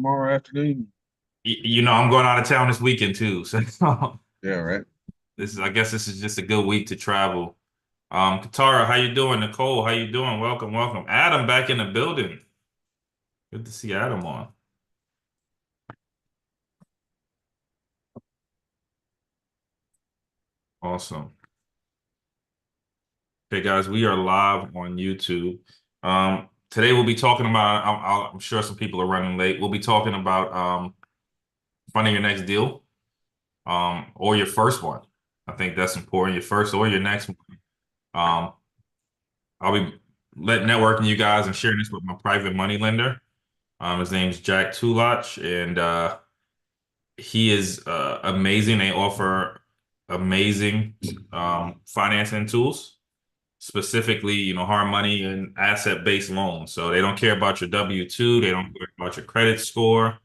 tomorrow afternoon. I'm going out of town this weekend too. So Yeah, right. I guess this is just a good week to travel. Katara, how you doing? Nicole, how you doing? Welcome, welcome. Adam back in the building. Good to see Adam on. Awesome. Okay, guys, we are live on YouTube. Today we'll be talking about, I'm sure some people are running late. We'll be talking about finding your next deal, or your first one. I think that's important, your first or your next one. I'll be networking you guys and sharing this with my private money lender. His name's Jack Tulach, and he is amazing. They offer amazing financing tools, specifically, hard money and asset-based loans. So they don't care about your W-2, they don't care about your credit score.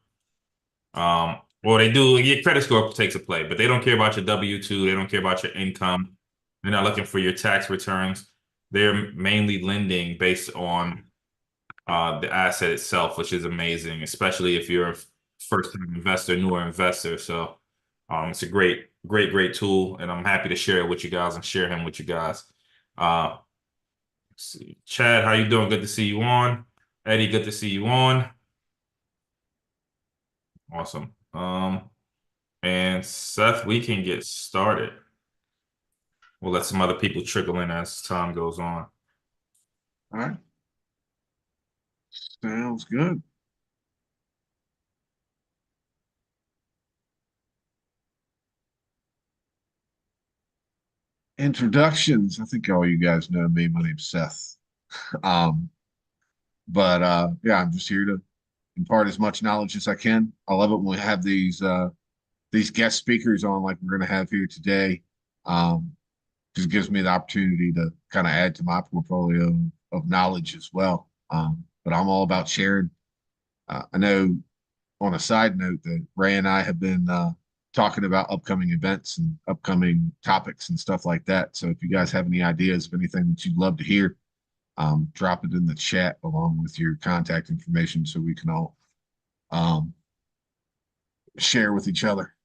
Well, they do, your credit score takes a play, but they don't care about your W-2, they don't care about your income. They're not looking for your tax returns. They're mainly lending based on the asset itself, which is amazing, especially if you're a first-time investor, newer investor. So it's a great tool, and I'm happy to share it with you guys and share him with you guys. Let's see. Chad, how you doing? Good to see you on. Eddie, good to see you on. Awesome. And Seth, we can get started. We'll let some other people trickle in as time goes on. All right. Sounds good. Introductions. I think all you guys know me. My name's Seth. Um, yeah, I'm just here to impart as much knowledge as I can. I love it when we have these guest speakers on like we're gonna have here today. Just gives me the opportunity to kind of add to my portfolio of knowledge as well. But I'm all about sharing. I know on a side note that Ray and I have been talking about upcoming events and upcoming topics and stuff like that. So if you guys have any ideas of anything that you'd love to hear, drop it in the chat along with your contact information so we can all share with each other.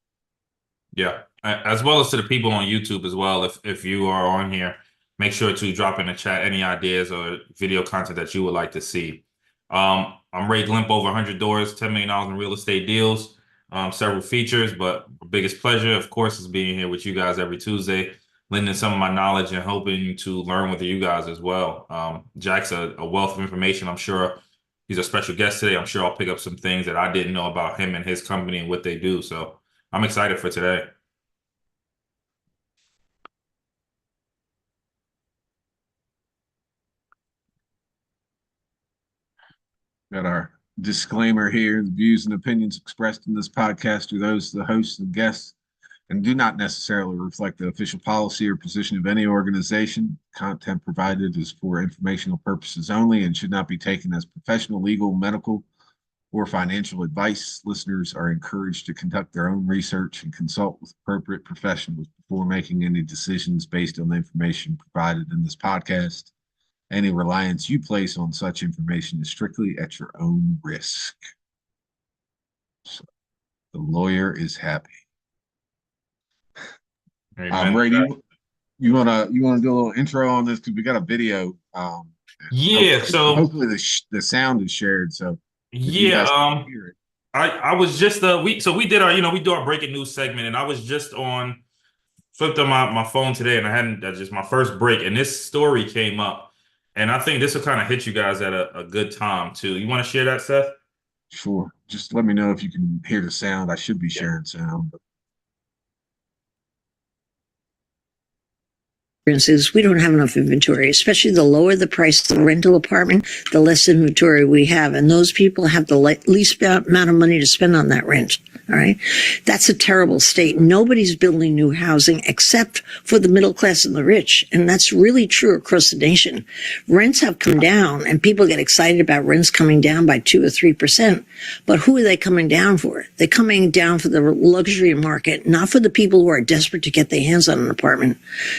Yeah, as well as to the people on YouTube as well. If you are on here, make sure to drop in the chat any ideas or video content that you would like to see. I'm Ray Glimp, over 100 doors, $10 million in real estate deals, several features, but my biggest pleasure, of course, is being here with you guys every Tuesday, lending some of my knowledge and hoping to learn with you guys as well. Jack's a wealth of information. I'm sure he's a special guest today. I'm sure I'll pick up some things that I didn't know about him and his company and what they do. So I'm excited for today. Got our disclaimer here. The views and opinions expressed in this podcast are those of the hosts and guests and do not necessarily reflect the official policy or position of any organization. Content provided is for informational purposes only and should not be taken as professional, legal, medical, or financial advice. Listeners are encouraged to conduct their own research and consult with appropriate professionals before making any decisions based on the information provided in this podcast. Any reliance you place on such information is strictly at your own risk. So, the lawyer is happy. Ray, you wanna do a little intro on this because we got a video. Yeah, hopefully the sound is shared. So yeah, I was just we did our we do our breaking news segment, and I was just flipped on my phone today, and I hadn't just my first break, and this story came up, and I think this will kind of hit you guys at a good time too. You want to share that, Seth? Sure. Just let me know if you can hear the sound. I should be sharing sound. Is we don't have enough inventory, especially the lower the price of the rental apartment, the less inventory we have. And those people have the least amount of money to spend on that rent. All right. That's a terrible state. Nobody's building new housing except for the middle class and the rich. And that's really true across the nation. Rents have come down and people get excited about rents coming down by 2 or 3%. But who are they coming down for? They're coming down for the luxury market, not for the people who are desperate to get their hands on an apartment.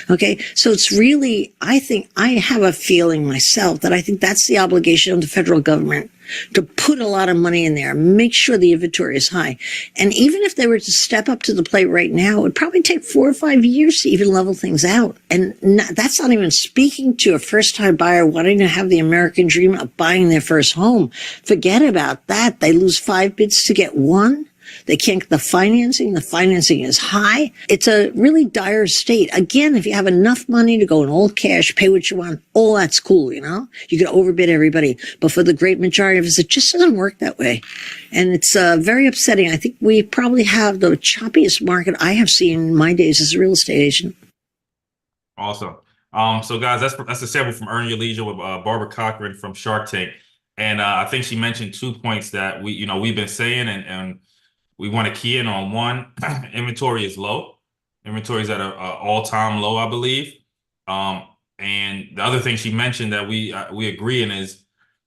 Okay. So it's really, I think, I have a feeling myself that I think that's the obligation of the federal government to put a lot of money in there, make sure the inventory is high. And even if they were to step up to the plate right now, it would probably take 4 or 5 years to even level things out. And that's not even speaking to a first-time buyer wanting to have the American dream of buying their first home. Forget about that. They lose 5 bids to get one. They can't get the financing. The financing is high. It's a really dire state. Again, if you have enough money to go in all cash, pay what you want, all that's cool, you know? You can overbid everybody. But for the great majority of us, it just doesn't work that way. And it's very upsetting. I think we probably have the choppiest market I have seen in my days as a real estate agent. Awesome. So guys, that's a sample from Earn Your Leisure with Barbara Cochran from Shark Tank. And I think she mentioned 2 points that we've been saying and we want to key in on. One, inventory is low. Inventory is at an all-time low, I believe. And the other thing she mentioned that we agree in is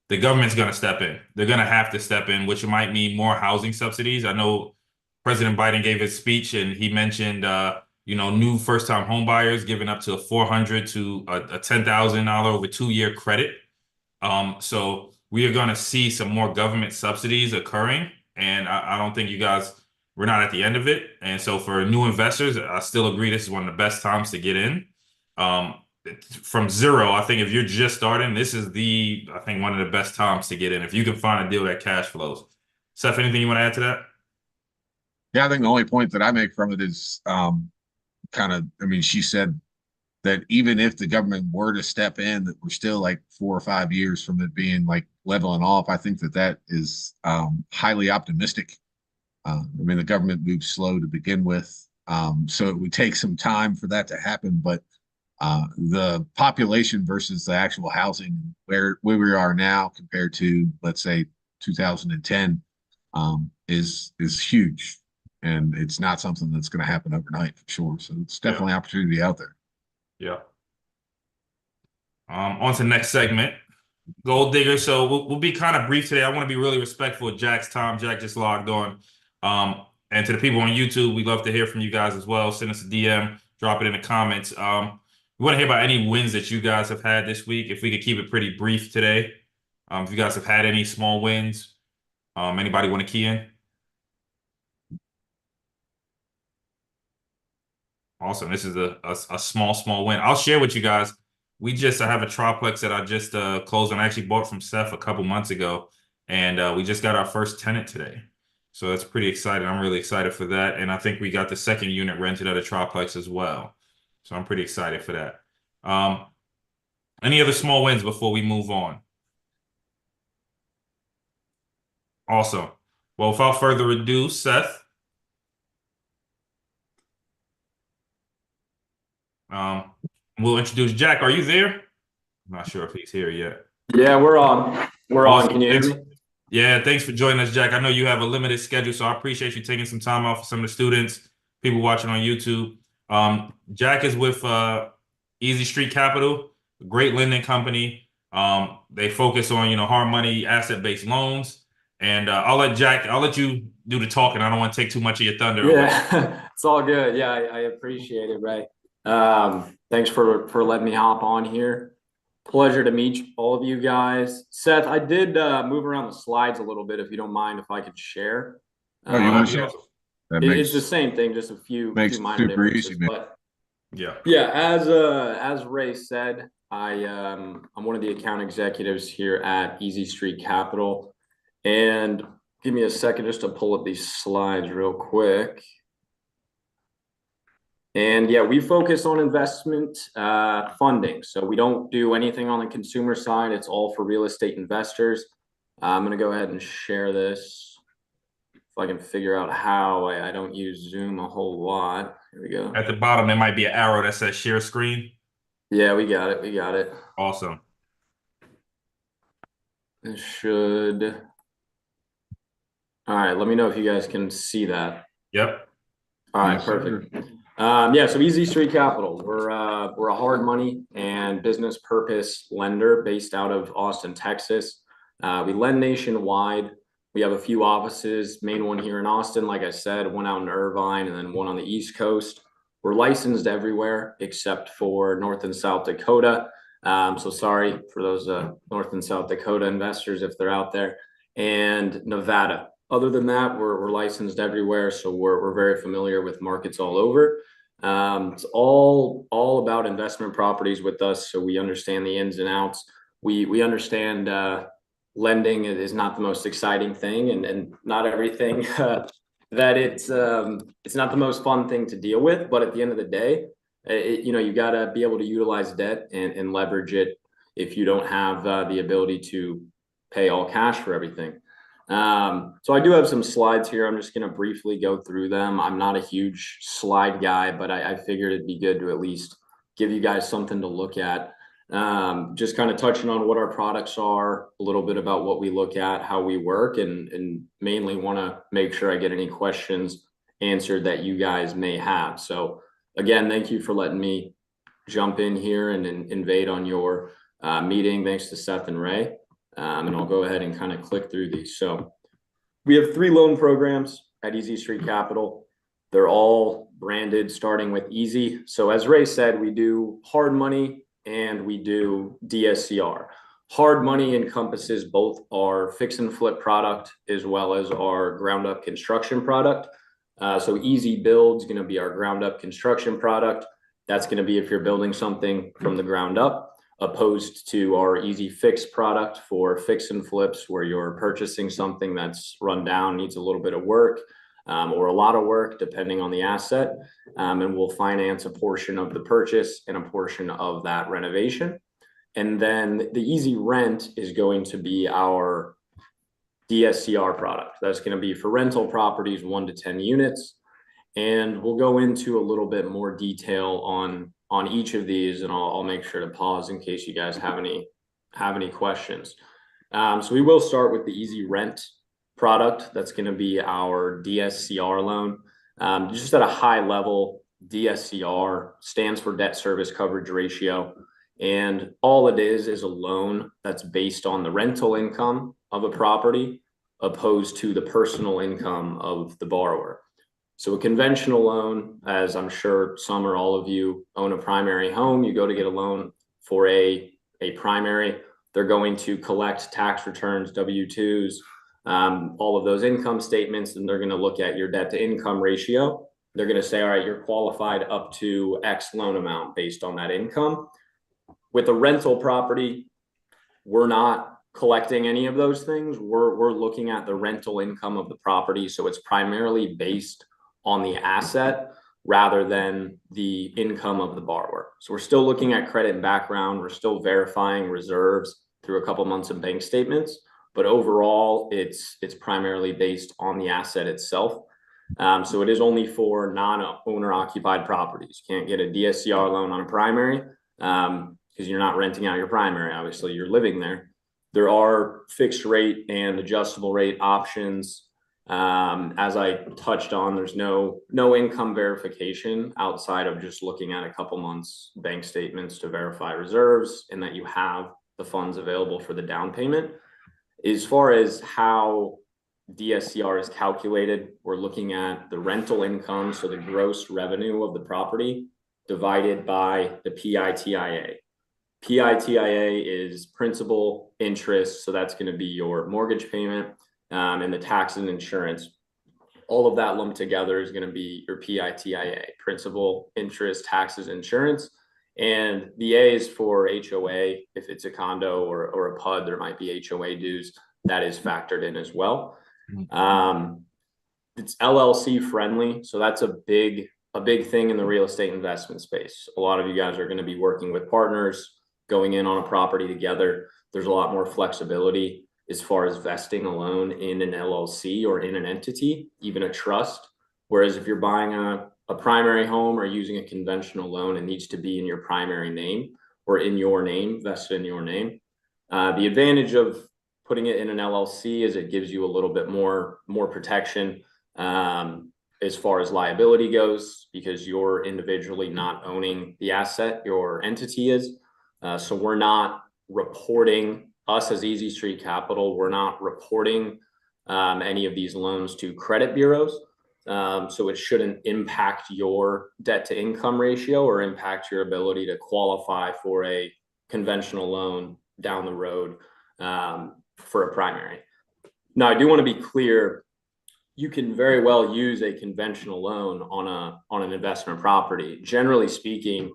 the government's going to step in. They're going to have to step in, which might mean more housing subsidies. I know President Biden gave his speech and he mentioned, new first-time home buyers giving up to $400 to a $10,000 over 2-year credit. So we are going to see some more government subsidies occurring. And I don't think we're not at the end of it. And so for new investors, I still agree this is one of the best times to get in. From zero, I think if you're just starting, this is one of the best times to get in. If you can find a deal that cash flows. Seth, anything you want to add to that? Yeah, I think the only point that I make from it is she said that even if the government were to step in, that we're still like 4 or 5 years from it being like leveling off. I think that is highly optimistic. The government moves slow to begin with, so it would take some time for that to happen. But the population versus the actual housing, where we are now compared to, let's say, 2010, is huge, and it's not something that's going to happen overnight for sure. So it's definitely opportunity out there. Yeah. On to the next segment, Gold Digger. So we'll be kind of brief today. I want to be really respectful of Jack's time. Jack just logged on. And to the people on YouTube, we'd love to hear from you guys as well. Send us a DM, drop it in the comments. We want to hear about any wins that you guys have had this week. If we could keep it pretty brief today. If you guys have had any small wins, anybody want to key in? Awesome. This is a small win. I'll share with you guys. I have a triplex that I just closed on. I actually bought from Seth a couple months ago, and we just got our first tenant today. So that's pretty exciting. I'm really excited for that. And I think we got the second unit rented at a triplex as well. So I'm pretty excited for that. Any other small wins before we move on? Awesome. Well, without further ado, Seth. We'll introduce Jack. Are you there? I'm not sure if he's here yet. Yeah, we're on. We're awesome. On. Can you hear me? Yeah, thanks for joining us, Jack. I know you have a limited schedule, so I appreciate you taking some time off for some of the students, people watching on YouTube. Jack is with Easy Street Capital, a great lending company. They focus on, hard money, asset-based loans. And I'll let you do the talking. I don't want to take too much of your thunder. Yeah, it's all good. Yeah, I appreciate it, Ray. Thanks for letting me hop on here. Pleasure to meet all of you guys. Seth, I did move around the slides a little bit, if you don't mind, if I could share. You want to share? It's the same thing, just a few minor differences. But yeah, as Ray said, I'm one of the account executives here at Easy Street Capital. And give me a second just to pull up these slides real quick. And yeah, we focus on investment funding. So we don't do anything on the consumer side. It's all for real estate investors. I'm going to go ahead and share this. If I can figure out how. I don't use Zoom a whole lot. Here we go. At the bottom, there might be an arrow that says share screen. Yeah, we got it. We got it. Awesome. It should. All right. Let me know if you guys can see that. Yep. All right. Perfect. Yeah, so Easy Street Capital, we're a hard money and business purpose lender based out of Austin, Texas. We lend nationwide. We have a few offices, main one here in Austin, like I said, one out in Irvine, and then one on the East Coast. We're licensed everywhere except for North and South Dakota. So sorry for those North and South Dakota investors if they're out there, and Nevada. Other than that, we're licensed everywhere, so we're very familiar with markets all over. It's all about investment properties with us, so we understand the ins and outs. We understand lending is not the most exciting thing, and not everything that it's not the most fun thing to deal with. But at the end of the day, you got to be able to utilize debt and leverage it if you don't have the ability to pay all cash for everything. So I do have some slides here. I'm just going to briefly go through them. I'm not a huge slide guy, but I figured it'd be good to at least give you guys something to look at. Just kind of touching on what our products are, a little bit about what we look at, how we work, and mainly want to make sure I get any questions answered that you guys may have. So again, thank you for letting me jump in here and invade on your meeting. Thanks to Seth and Ray. And I'll go ahead and kind of click through these. So we have 3 loan programs at Easy Street Capital. They're all branded starting with Easy. So as Ray said, we do hard money and we do DSCR. Hard money encompasses both our fix and flip product as well as our ground up construction product. So Easy Build is going to be our ground up construction product. That's going to be if you're building something from the ground up, opposed to our Easy Fix product for fix and flips, where you're purchasing something that's run down, needs a little bit of work, or a lot of work depending on the asset. And we'll finance a portion of the purchase and a portion of that renovation. And then the Easy Rent is going to be our DSCR product. That's going to be for rental properties, 1 to 10 units. And we'll go into a little bit more detail on each of these, and I'll make sure to pause in case you guys have any questions. So we will start with the Easy Rent product. That's going to be our DSCR loan. Just at a high level, DSCR stands for debt service coverage ratio. And all it is a loan that's based on the rental income of a property opposed to the personal income of the borrower. So a conventional loan, as I'm sure some or all of you own a primary home, you go to get a loan for a primary, they're going to collect tax returns, W-2s, all of those income statements, and they're going to look at your debt to income ratio. They're going to say, all right, you're qualified up to X loan amount based on that income. With a rental property, we're not collecting any of those things. We're looking at the rental income of the property. So it's primarily based on the asset rather than the income of the borrower. So we're still looking at credit and background. We're still verifying reserves through a couple months of bank statements, but overall it's primarily based on the asset itself. So it is only for non-owner occupied properties. You can't get a DSCR loan on a primary because you're not renting out your primary. Obviously you're living there. There are fixed rate and adjustable rate options. As I touched on, there's no income verification outside of just looking at a couple months bank statements to verify reserves and that you have the funds available for the down payment. As far as how DSCR is calculated, we're looking at the rental income, so the gross revenue of the property divided by the PITIA. PITIA is principal, interest, so that's going to be your mortgage payment, and the tax and insurance. All of that lumped together is going to be your PITIA, principal, interest, taxes, insurance. And the A is for HOA. If it's a condo or a PUD, there might be HOA dues. That is factored in as well. It's LLC friendly. So that's a big thing in the real estate investment space. A lot of you guys are going to be working with partners, going in on a property together. There's a lot more flexibility as far as vesting a loan in an LLC or in an entity, even a trust. Whereas if you're buying a primary home or using a conventional loan, it needs to be in your primary name or in your name, vested in your name. The advantage of putting it in an LLC is it gives you a little bit more protection as far as liability goes, because you're individually not owning the asset, your entity is. So we're not reporting, us as Easy Street Capital, we're not reporting any of these loans to credit bureaus. So it shouldn't impact your debt to income ratio or impact your ability to qualify for a conventional loan down the road for a primary. Now, I do want to be clear, you can very well use a conventional loan on an investment property. Generally speaking,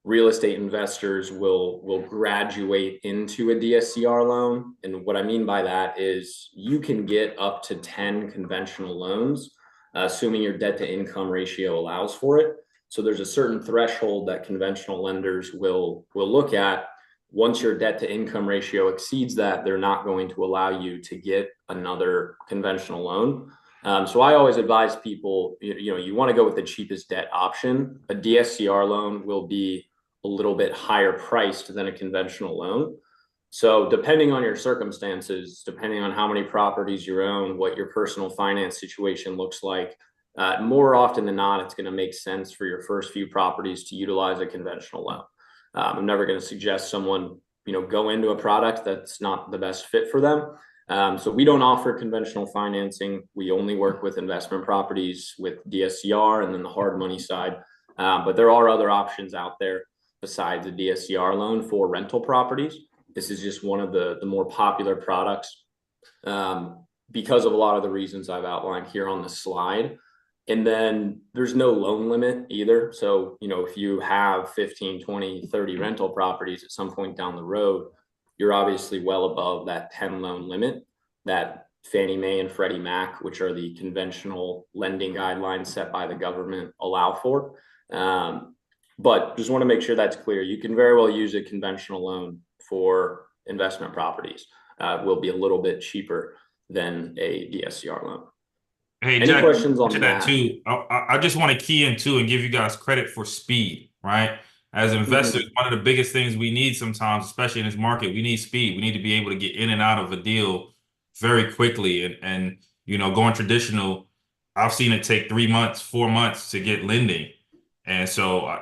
real estate investors will graduate into a DSCR loan. And what I mean by that is you can get up to 10 conventional loans, assuming your debt to income ratio allows for it. So there's a certain threshold that conventional lenders will look at. Once your debt to income ratio exceeds that, they're not going to allow you to get another conventional loan. So I always advise people, you want to go with the cheapest debt option. A DSCR loan will be a little bit higher priced than a conventional loan. So depending on your circumstances, depending on how many properties you own, what your personal finance situation looks like, more often than not, it's going to make sense for your first few properties to utilize a conventional loan. I'm never going to suggest someone, go into a product that's not the best fit for them. So we don't offer conventional financing. We only work with investment properties with DSCR and then the hard money side. But there are other options out there besides a DSCR loan for rental properties. This is just one of the more popular products because of a lot of the reasons I've outlined here on the slide. And then there's no loan limit either. So, if you have 15, 20, 30 rental properties at some point down the road, you're obviously well above that 10 loan limit that Fannie Mae and Freddie Mac, which are the conventional lending guidelines set by the government, allow for. But just want to make sure that's clear. You can very well use a conventional loan for investment properties. Will be a little bit cheaper than a DSCR loan. Hey, any Jack, questions on to that too? I just want to key in too and give you guys credit for speed, right? As investors, one of the biggest things we need sometimes, especially in this market, we need speed. We need to be able to get in and out of a deal very quickly. And going traditional, I've seen it take 3 months, 4 months to get lending. And so,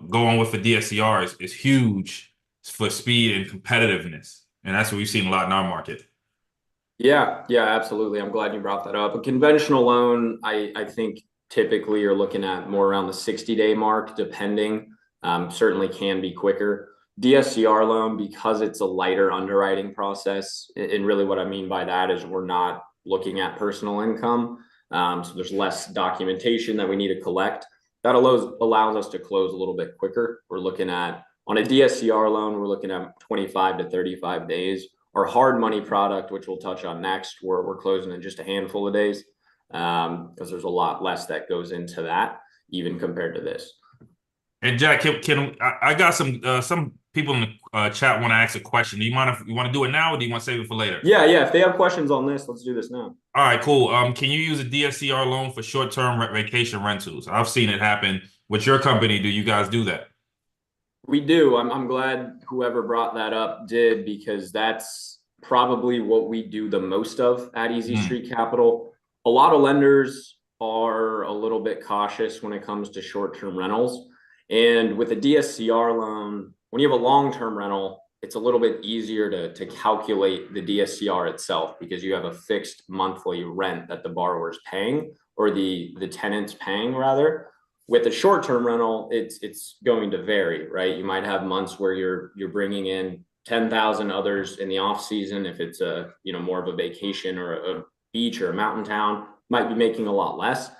going with the DSCR is huge for speed and competitiveness. And that's what we've seen a lot in our market. Yeah, absolutely. I'm glad you brought that up. A conventional loan, I think typically you're looking at more around the 60-day mark, depending. Certainly can be quicker. DSCR loan, because it's a lighter underwriting process, and really what I mean by that is we're not looking at personal income. So there's less documentation that we need to collect. That allows us to close a little bit quicker. We're looking at, on a DSCR loan, we're looking at 25 to 35 days. Our hard money product, which we'll touch on next, we're closing in just a handful of days because there's a lot less that goes into that, even compared to this. And Jack, I got some people in the chat want to ask a question. Do you mind if you want to do it now, or do you want to save it for later? Yeah. If they have questions on this, let's do this now. All right, cool. Can you use a DSCR loan for short-term vacation rentals? I've seen it happen. With your company, do you guys do that? We do. I'm glad whoever brought that up did, because that's probably what we do the most of at Easy Street Capital. A lot of lenders are a little bit cautious when it comes to short-term rentals. And with a DSCR loan, when you have a long-term rental, it's a little bit easier to calculate the DSCR itself, because you have a fixed monthly rent that the borrower is paying, or the tenant's paying rather. With a short-term rental, it's going to vary, right? You might have months where you're bringing in 10,000, others in the off season. If it's a more of a vacation or a beach or a mountain town, might be making a lot less.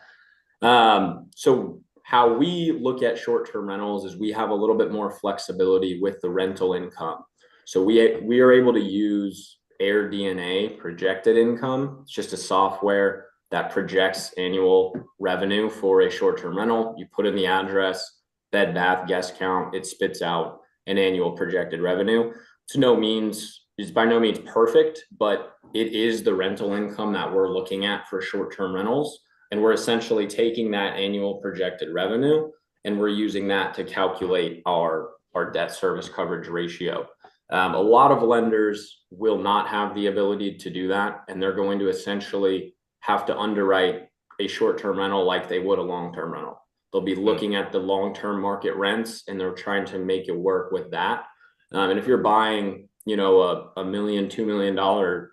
So how we look at short-term rentals is we have a little bit more flexibility with the rental income. So we are able to use AirDNA projected income. It's just a software that projects annual revenue for a short-term rental. You put in the address, bed, bath, guest count, it spits out an annual projected revenue. It's by no means perfect, but it is the rental income that we're looking at for short-term rentals. And we're essentially taking that annual projected revenue and we're using that to calculate our debt service coverage ratio. A lot of lenders will not have the ability to do that, and they're going to essentially have to underwrite a short-term rental like they would a long-term rental. They'll be looking at the long-term market rents and they're trying to make it work with that. And if you're buying, a $1 million, $2 million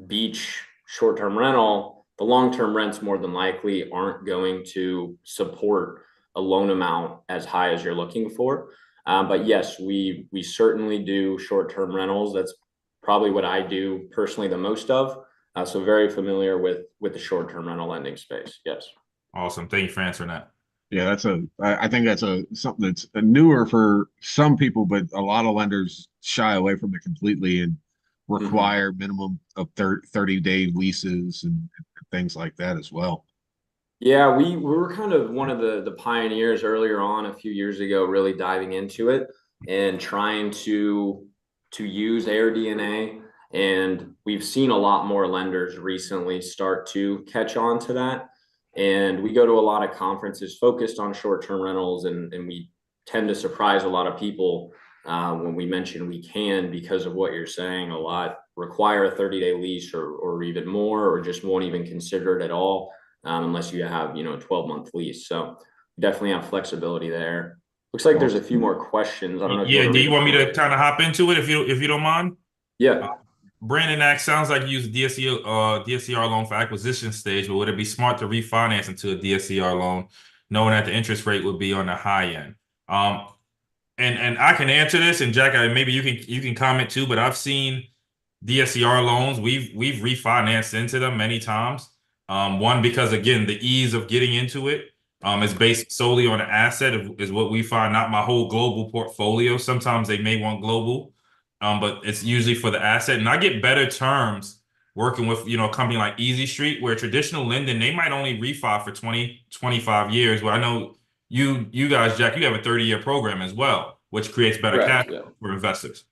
beach short-term rental, the long-term rents more than likely aren't going to support a loan amount as high as you're looking for. But yes, we certainly do short-term rentals. That's probably what I do personally the most of. So very familiar with the short-term rental lending space. Yes. Awesome. Thank you for answering that. Yeah, I think that's something that's newer for some people, but a lot of lenders shy away from it completely and require minimum of 30-day leases and things like that as well. Yeah, we were kind of one of the pioneers earlier on a few years ago, really diving into it and trying to use AirDNA. And we've seen a lot more lenders recently start to catch on to that. And we go to a lot of conferences focused on short-term rentals, and we tend to surprise a lot of people when we mention we can, because of what you're saying. A lot require a 30-day lease or even more, or just won't even consider it at all unless you have, a 12-month lease. So definitely have flexibility there. Looks like there's a few more questions. I don't know. Yeah, do you want me to kind of hop into it if you don't mind? Yeah. Brandon asks, sounds like you use DSCR loan for acquisition stage, but would it be smart to refinance into a DSCR loan, knowing that the interest rate would be on the high end? And I can answer this, and Jack, maybe you can comment too. But I've seen DSCR loans. We've refinanced into them many times. One, because again, the ease of getting into it is based solely on the asset is what we find, not my whole global portfolio. Sometimes they may want global. But it's usually for the asset. And I get better terms working with, a company like Easy Street, where traditional lending, they might only refi for 20, 25 years. Well, I know you guys, Jack, you have a 30-year program as well, which creates better cash for investors.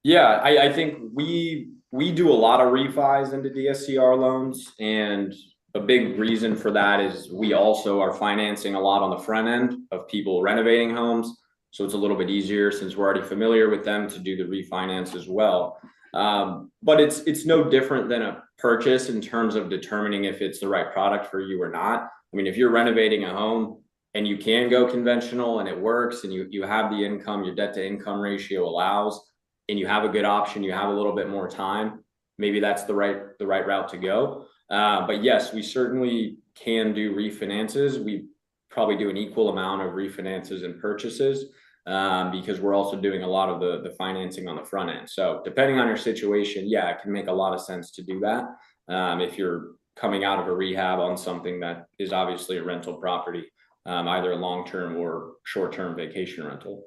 Yeah, I think we do a lot of refis into DSCR loans. And a big reason for that is we also are financing a lot on the front end of people renovating homes. So it's a little bit easier, since we're already familiar with them, to do the refinance as well. But it's no different than a purchase in terms of determining if it's the right product for you or not. I mean, if you're renovating a home and you can go conventional and it works, and you have the income, your debt to income ratio allows, and you have a good option, you have a little bit more time, maybe that's the right route to go. But yes, we certainly can do refinances. We probably do an equal amount of refinances and purchases, because we're also doing a lot of the financing on the front end. So depending on your situation, yeah, it can make a lot of sense to do that. If you're coming out of a rehab on something that is obviously a rental property, either a long-term or short-term vacation rental.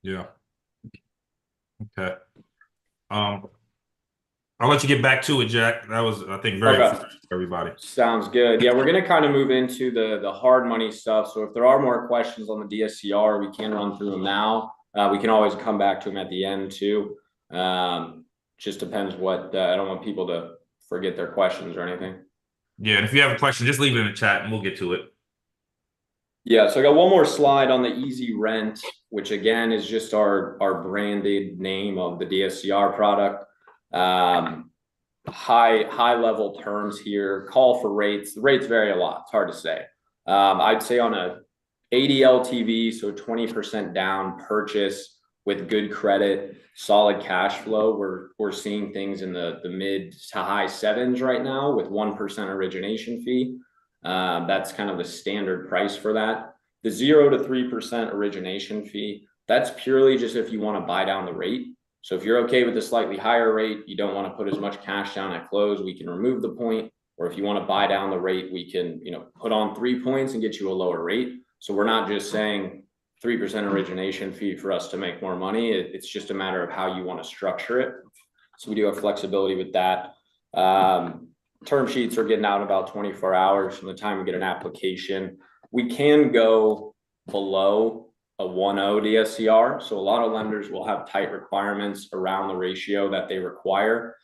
Yeah. Okay. I'll let you get back to it, Jack. That was, I think, very interesting for everybody. Sounds good. Yeah, we're going to kind of move into the hard money stuff. So if there are more questions on the DSCR, we can run through them now. We can always come back to them at the end too. Just depends what, I don't want people to forget their questions or anything. Yeah, and if you have a question, just leave it in the chat and we'll get to it. Yeah, so I got one more slide on the Easy Rent, which again is just our branded name of the DSCR product. High level terms here. Call for rates. The rates vary a lot. It's hard to say. I'd say on a 80 LTV, so 20% down purchase with good credit, solid cash flow, we're seeing things in the mid to high sevens right now with 1% origination fee. That's kind of the standard price for that. The 0 to 3% origination fee, that's purely just if you want to buy down the rate. So if you're okay with a slightly higher rate, you don't want to put as much cash down at close, we can remove the point. Or if you want to buy down the rate, we can, put on 3 points and get you a lower rate. So we're not just saying 3% origination fee for us to make more money. It's just a matter of how you want to structure it. So we do have flexibility with that. Term sheets are getting out in about 24 hours from the time we get an application. We can go below a 1.0 DSCR. So a lot of lenders will have tight requirements around the ratio that they require.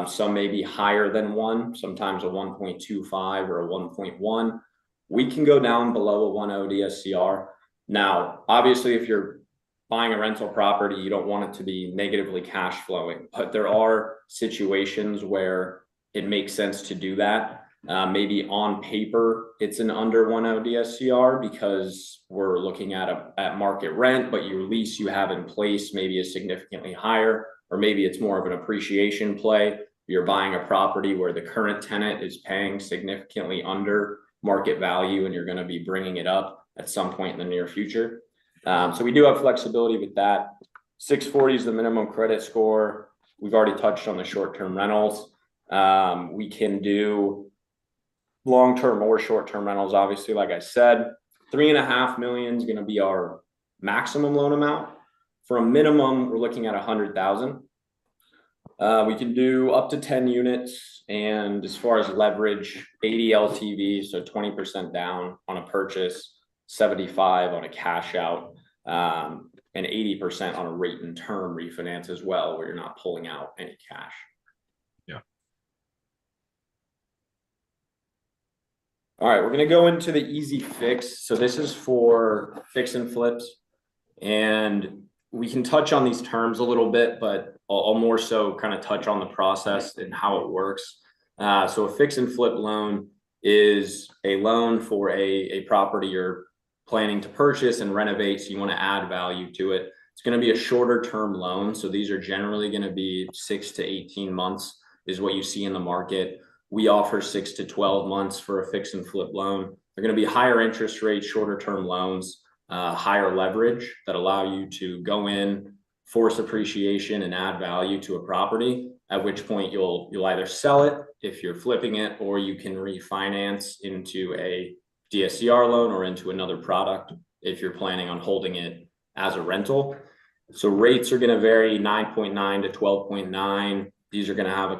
Some may be higher than 1, sometimes a 1.25 or a 1.1. We can go down below a 1.0 DSCR. Now, obviously, if you're buying a rental property, you don't want it to be negatively cash flowing, but there are situations where it makes sense to do that. Maybe on paper, it's an under 1.0 DSCR because we're looking at market rent, but your lease you have in place maybe is significantly higher, or maybe it's more of an appreciation play. you're buying a property where the current tenant is paying significantly under market value and you're going to be bringing it up at some point in the near future. So we do have flexibility with that. 640 is the minimum credit score. We've already touched on the short-term rentals. We can do long-term or short-term rentals, obviously, like I said. 3.5 million is going to be our maximum loan amount. For a minimum, we're looking at 100,000. We can do up to 10 units, and as far as leverage, 80 LTV, so 20% down on a purchase, 75 on a cash out, and 80% on a rate and term refinance as well, where you're not pulling out any cash. Yeah. All right, we're gonna go into the easy fix. So this is for fix and flips, and we can touch on these terms a little bit, but I'll more so kind of touch on the process and how it works. So a fix and flip loan is a loan for a property you're planning to purchase and renovate, so you want to add value to it. It's going to be a shorter term loan, so these are generally going to be 6 to 18 months is what you see in the market. We offer 6 to 12 months for a fix and flip loan. They're going to be higher interest rates, shorter term loans, higher leverage that allow you to go in, force appreciation, and add value to a property, at which point you'll either sell it if you're flipping it, or you can refinance into a DSCR loan or into another product if you're planning on holding it as a rental. So rates are going to vary 9.9 to 12.9. These are going to have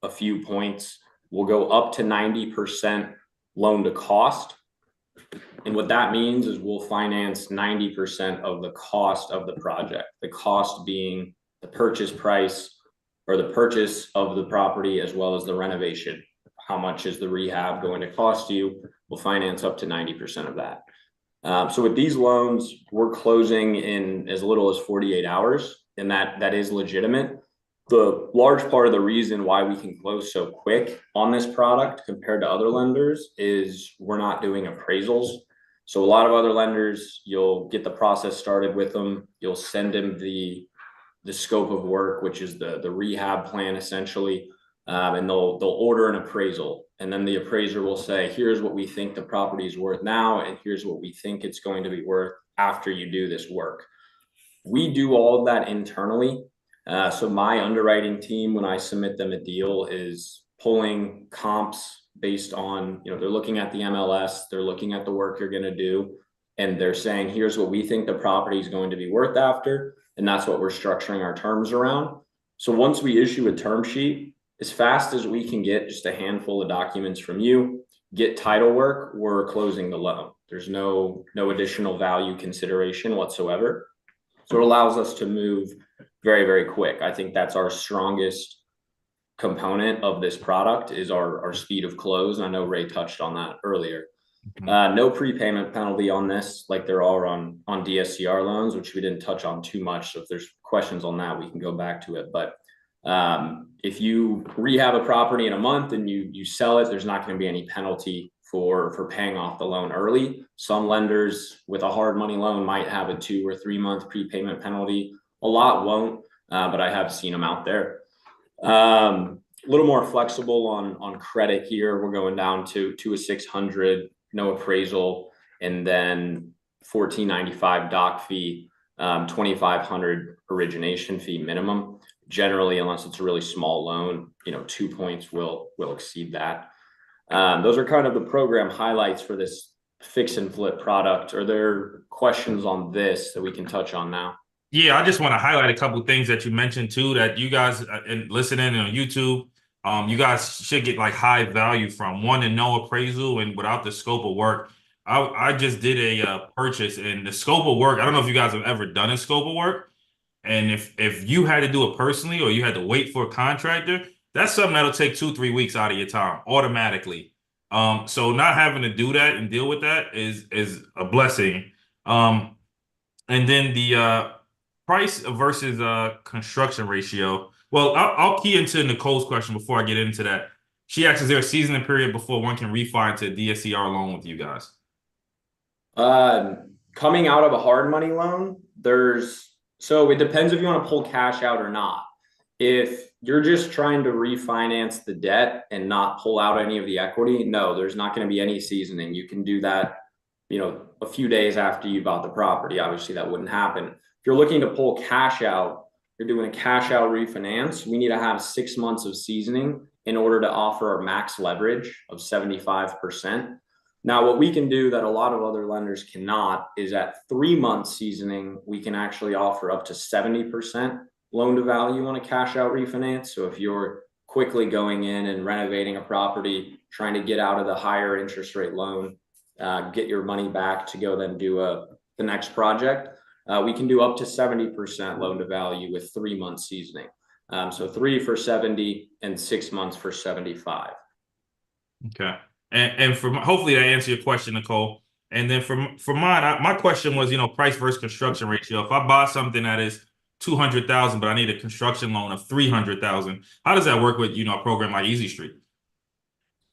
a few points. We'll go up to 90% loan to cost. And what that means is we'll finance 90% of the cost of the project, the cost being the purchase price or the purchase of the property, as well as the renovation. How much is the rehab going to cost you? We'll finance up to 90% of that. So with these loans, we're closing in as little as 48 hours, and that is legitimate. The large part of the reason why we can close so quick on this product compared to other lenders is we're not doing appraisals. So a lot of other lenders, you'll get the process started with them. You'll send them the scope of work, which is the rehab plan essentially. And they'll order an appraisal, and then the appraiser will say, here's what we think the property is worth now, and here's what we think it's going to be worth after you do this work. We do all of that internally. So my underwriting team, when I submit them a deal, is pulling comps based on, they're looking at the MLS, they're looking at the work you're going to do, and they're saying, here's what we think the property is going to be worth after, and that's what we're structuring our terms around. So once we issue a term sheet, as fast as we can get just a handful of documents from you, get title work, we're closing the loan. There's no additional value consideration whatsoever. So it allows us to move very, very quick. I think that's our strongest component of this product is our speed of close. And I know Ray touched on that earlier. No prepayment penalty on this, like there are on DSCR loans, which we didn't touch on too much. So if there's questions on that, we can go back to it. But if you rehab a property in a month and you sell it, there's not going to be any penalty for paying off the loan early. Some lenders with a hard money loan might have a 2 or 3 month prepayment penalty. A lot won't, but I have seen them out there. A little more flexible on credit here. We're going down to a 600, no appraisal, and then $14.95 doc fee, $2,500 origination fee minimum. Generally, unless it's a really small loan, 2 points will exceed that. Those are kind of the program highlights for this fix and flip product. Are there questions on this that we can touch on now? Yeah, I just want to highlight a couple of things that you mentioned too, that you guys listening on YouTube, you guys should get like high value from. One, and no appraisal and without the scope of work. I just did a purchase, and the scope of work, I don't know if you guys have ever done a scope of work. And if you had to do it personally or you had to wait for a contractor, that's something that'll take 2-3 weeks out of your time automatically. So not having to do that and deal with that is a blessing. And then the price versus construction ratio. Well, I'll key into Nicole's question before I get into that. She asks, is there a seasoning period before one can refi into a DSCR loan with you guys? Coming out of a hard money loan, so it depends if you want to pull cash out or not. If you're just trying to refinance the debt and not pull out any of the equity, no, there's not going to be any seasoning. You can do that, a few days after you bought the property. Obviously, that wouldn't happen. If you're looking to pull cash out, you're doing a cash out refinance, we need to have 6 months of seasoning in order to offer our max leverage of 75%. Now, what we can do that a lot of other lenders cannot is at 3 months seasoning, we can actually offer up to 70% loan to value on a cash out refinance. So if you're quickly going in and renovating a property, trying to get out of the higher interest rate loan, get your money back to go then do the next project, we can do up to 70% loan to value with 3 months seasoning. So 3 for 70 and 6 months for 75. Okay. And for hopefully that answer your question, Nicole. And then for mine, my question was, price versus construction ratio. If I buy something that is $200,000, but I need a construction loan of $300,000, how does that work with, a program like Easy Street?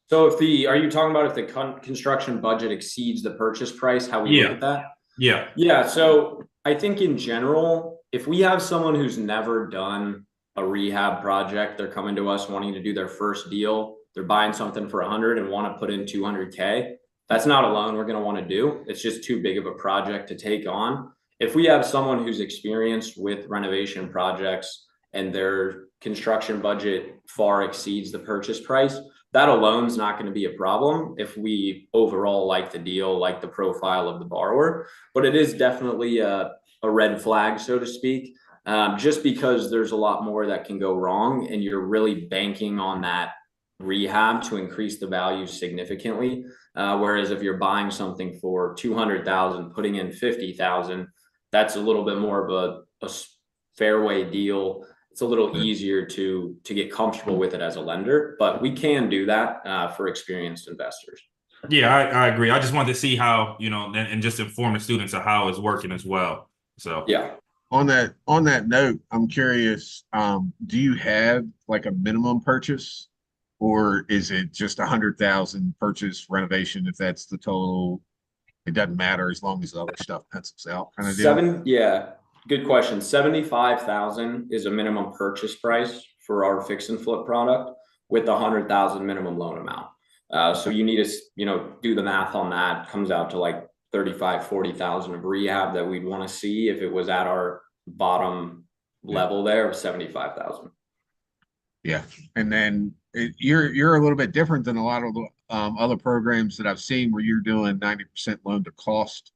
So are you talking about if the construction budget exceeds the purchase price, how we look at that? Yeah. Yeah. So I think in general, if we have someone who's never done a rehab project, they're coming to us wanting to do their first deal, they're buying something for 100 and want to put in 200K. That's not a loan we're going to want to do. It's just too big of a project to take on. If we have someone who's experienced with renovation projects and their construction budget far exceeds the purchase price, that alone is not going to be a problem if we overall like the deal, like the profile of the borrower. But it is definitely a red flag, so to speak, just because there's a lot more that can go wrong and you're really banking on that rehab to increase the value significantly. Whereas if you're buying something for 200,000, putting in 50,000, that's a little bit more of a fairway deal. It's a little easier to get comfortable with it as a lender, but we can do that for experienced investors. Yeah, I agree. I just wanted to see how, and just inform the students of how it's working as well. So yeah. On that note, I'm curious, do you have like a minimum purchase, or is it just 100,000 purchase renovation? If that's the total, it doesn't matter as long as the other stuff pencils out, kind of deal? Yeah, good question. 75,000 is a minimum purchase price for our fix and flip product with 100,000 minimum loan amount. So you need to, do the math on that. It comes out to like 40,000 of rehab that we'd want to see if it was at our bottom level there of 75,000. Yeah. And then you're a little bit different than a lot of the other programs that I've seen where you're doing 90% loan to cost.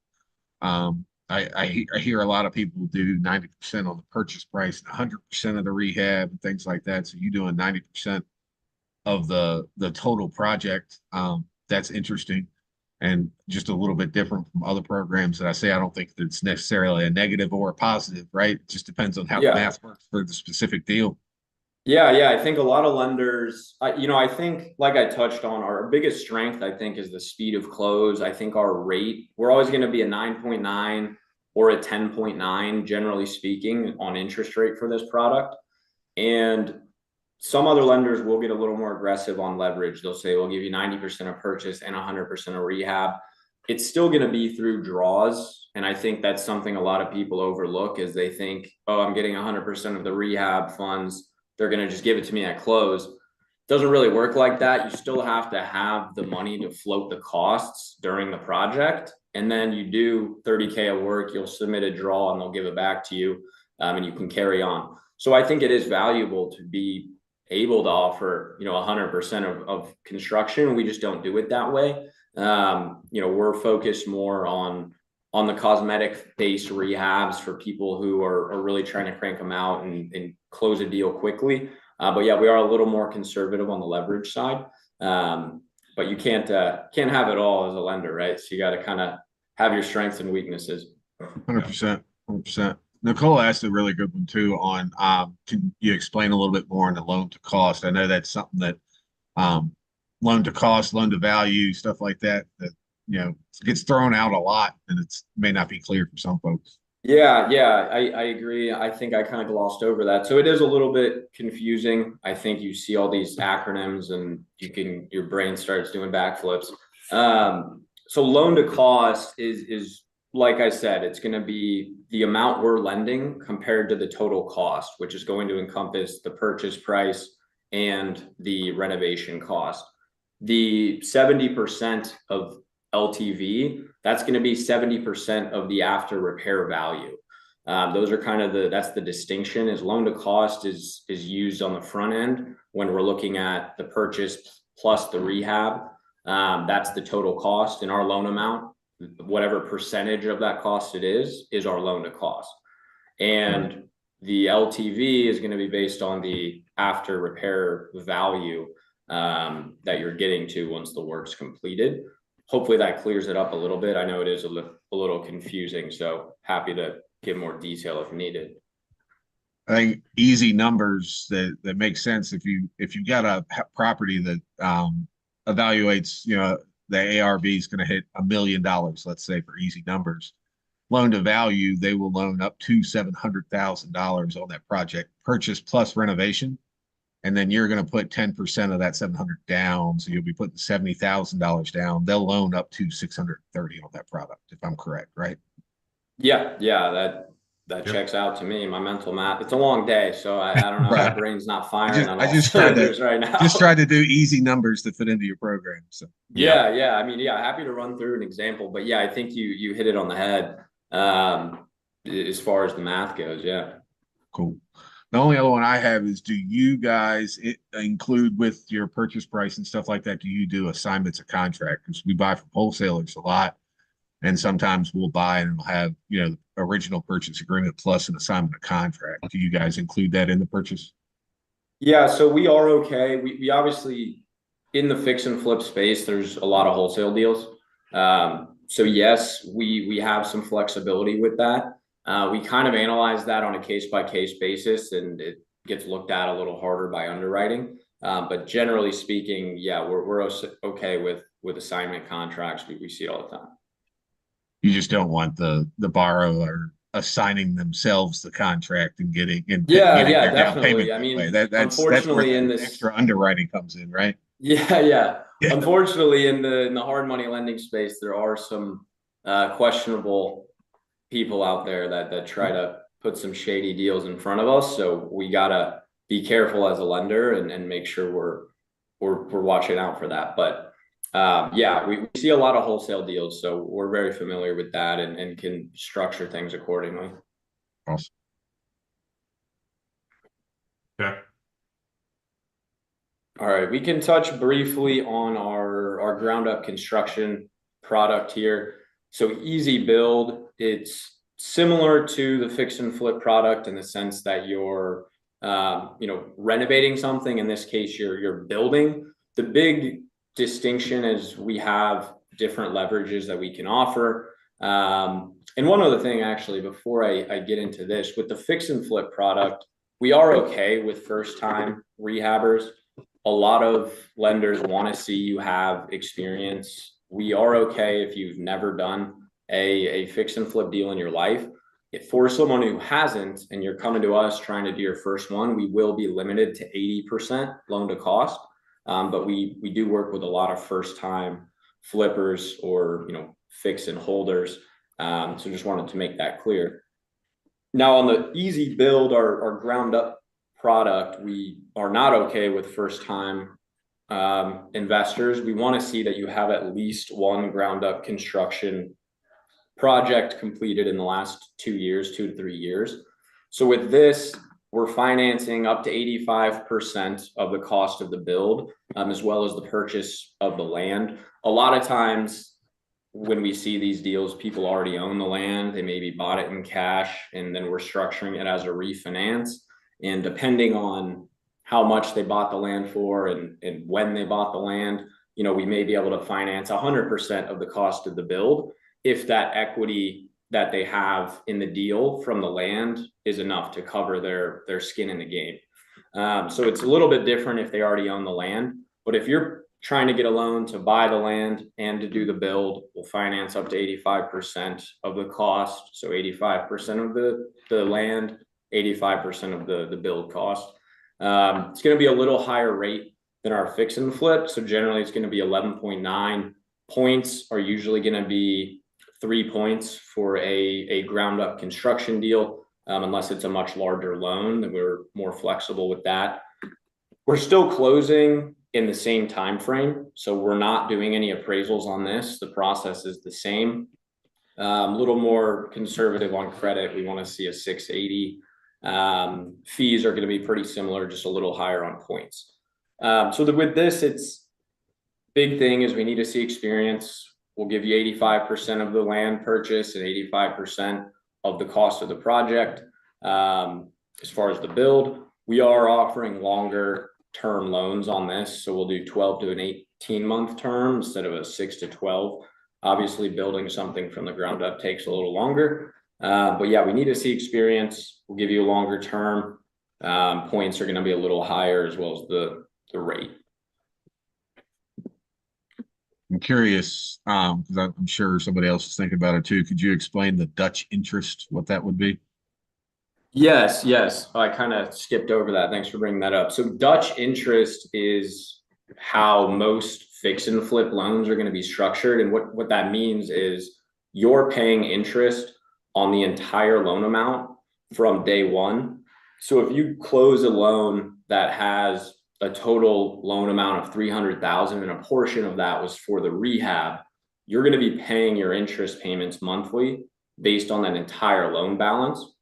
I hear a lot of people do 90% on the purchase price, 100% of the rehab and things like that. So you're doing 90% of the total project. That's interesting and just a little bit different from other programs that I say. I don't think that's necessarily a negative or a positive, right? It just depends on how the math works for the specific deal. Yeah. I think a lot of lenders, I think like I touched on, our biggest strength, I think, is the speed of close. I think our rate, we're always going to be a 9.9 or a 10.9, generally speaking, on interest rate for this product. And some other lenders will get a little more aggressive on leverage. They'll say, we'll give you 90% of purchase and 100% of rehab. It's still going to be through draws. And I think that's something a lot of people overlook, is they think, oh, I'm getting 100% of the rehab funds, they're going to just give it to me at close. Doesn't really work like that. You still have to have the money to float the costs during the project. And then you do 30K of work, you'll submit a draw and they'll give it back to you, and you can carry on. So I think it is valuable to be able to offer, 100% of construction. We just don't do it that way. We're focused more on the cosmetic based rehabs for people who are really trying to crank them out and close a deal quickly. But yeah, we are a little more conservative on the leverage side. But you can't have it all as a lender, right? So you got to kind of have your strengths and weaknesses. 100%. Nicole asked a really good one too on, can you explain a little bit more on the loan to cost? I know that's something that loan to cost, loan to value, stuff like that gets thrown out a lot, and it's may not be clear for some folks. Yeah, I agree. I think I kind of glossed over that. So it is a little bit confusing. I think you see all these acronyms and your brain starts doing backflips. So loan to cost is like I said, it's going to be the amount we're lending compared to the total cost, which is going to encompass the purchase price and the renovation cost. The 70% of LTV, that's going to be 70% of the after repair value. Those are kind of that's the distinction, is loan to cost is used on the front end when we're looking at the purchase plus the rehab. That's the total cost, and our loan amount, whatever percentage of that cost it is our loan to cost. And the LTV is going to be based on the after repair value that you're getting to once the work's completed. Hopefully that clears it up a little bit. I know it is a little confusing, so happy to give more detail if needed. I think easy numbers that make sense. If you got a property that evaluates, the ARV is going to hit $1 million, let's say, for easy numbers. Loan to value, they will loan up to $700,000 on that project, purchase plus renovation. And then you're going to put 10% of that 700 down. So you'll be putting $70,000 down. They'll loan up to 630 on that product, if I'm correct, right? Yeah, that checks out to me. My mental math. It's a long day, so I don't know. Right. My brain's not firing on all just cylinders right now. Just tried to do easy numbers to fit into your program. So yeah. I mean, happy to run through an example, but I think you hit it on the head as far as the math goes. Yeah. Cool. The only other one I have is, do you guys include with your purchase price and stuff like that? Do you do assignments of contract? Because we buy from wholesalers a lot, and sometimes we'll buy and we'll have, the original purchase agreement plus an assignment of contract. Do you guys include that in the purchase? Yeah, so we are okay. We obviously, in the fix and flip space, there's a lot of wholesale deals. So yes, we have some flexibility with that. We kind of analyze that on a case-by-case basis, and it gets looked at a little harder by underwriting. But generally speaking, we're okay with assignment contracts. We see it all the time. You just don't want the borrower assigning themselves the contract and getting their definitely. down payment. I mean, that's unfortunately, where the extra underwriting comes in, right? Yeah. Unfortunately, in the hard money lending space, there are some questionable people out there that try to put some shady deals in front of us. So we gotta be careful as a lender and make sure we're watching out for that. But we see a lot of wholesale deals, so we're very familiar with that and can structure things accordingly. Awesome. Okay. All right, we can touch briefly on our ground up construction product here. So Easy Build, it's similar to the fix and flip product in the sense that you're renovating something. In this case, you're building. The big distinction is we have different leverages that we can offer. And one other thing, actually, before I get into this, with the fix and flip product, we are okay with first time rehabbers. A lot of lenders want to see you have experience. We are okay if you've never done a fix and flip deal in your life. If for someone who hasn't and you're coming to us trying to do your first one, we will be limited to 80% loan to cost. But we do work with a lot of first time flippers or fix and holders. So just wanted to make that clear. Now on the Easy Build, our ground up product, we are not okay with first time investors. We want to see that you have at least one ground up construction project completed in the last 2 years, 2 to 3 years. So with this, we're financing up to 85% of the cost of the build, as well as the purchase of the land. A lot of times when we see these deals, people already own the land. They maybe bought it in cash, and then we're structuring it as a refinance. And depending on how much they bought the land for and when they bought the land, we may be able to finance 100% of the cost of the build if that equity that they have in the deal from the land is enough to cover their skin in the game. So it's a little bit different if they already own the land, but if you're trying to get a loan to buy the land and to do the build, we'll finance up to 85% of the cost. So 85% of the land, 85% of the build cost. It's going to be a little higher rate than our fix and flip. So generally it's going to be 11.9 points are usually going to be 3 points for a ground up construction deal, unless it's a much larger loan, then we're more flexible with that. We're still closing in the same time frame, so we're not doing any appraisals on this. The process is the same. A little more conservative on credit. We want to see a 680. Fees are going to be pretty similar, just a little higher on points. With this, it's big thing is we need to see experience. We'll give you 85% of the land purchase and 85% of the cost of the project. As far as the build, we are offering longer term loans on this. So we'll do 12 to an 18-month term instead of a 6 to 12. Obviously, building something from the ground up takes a little longer. But yeah, we need to see experience. We'll give you a longer term. Points are going to be a little higher as well as the rate. I'm curious, because I'm sure somebody else is thinking about it too. Could you explain the Dutch interest, what that would be? Yes. I kind of skipped over that. Thanks for bringing that up. So Dutch interest is how most fix and flip loans are going to be structured. And what that means is you're paying interest on the entire loan amount from day one. So if you close a loan that has a total loan amount of $300,000 and a portion of that was for the rehab, you're going to be paying your interest payments monthly based on that entire loan balance.